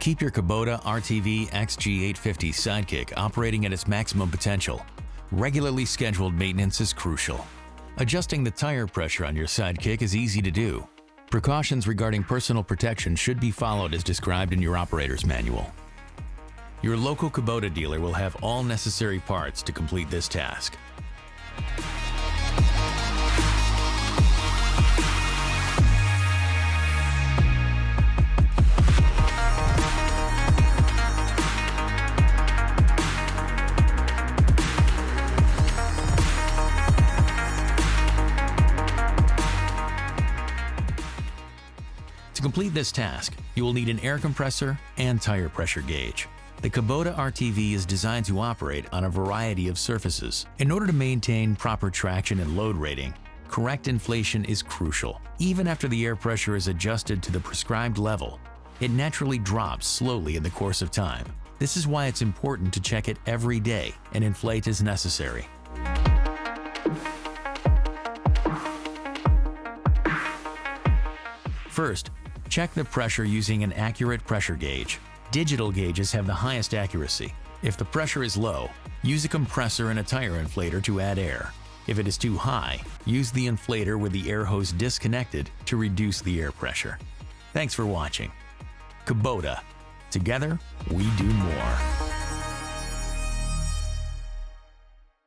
keep your Kubota RTV XG850 Sidekick operating at its maximum potential, regularly scheduled maintenance is crucial. Adjusting the tire pressure on your Sidekick is easy to do. Precautions regarding personal protection should be followed as described in your operator's manual. Your local Kubota dealer will have all necessary parts to complete this task. To complete this task, you will need an air compressor and tire pressure gauge. The Kubota RTV is designed to operate on a variety of surfaces. In order to maintain proper traction and load rating, correct inflation is crucial. Even after the air pressure is adjusted to the prescribed level, it naturally drops slowly in the course of time. This is why it's important to check it every day and inflate as necessary. First, check the pressure using an accurate pressure gauge. Digital gauges have the highest accuracy. If the pressure is low, use a compressor and a tire inflator to add air. If it is too high, use the inflator with the air hose disconnected to reduce the air pressure. Thanks for watching. Kubota. Together, we do more.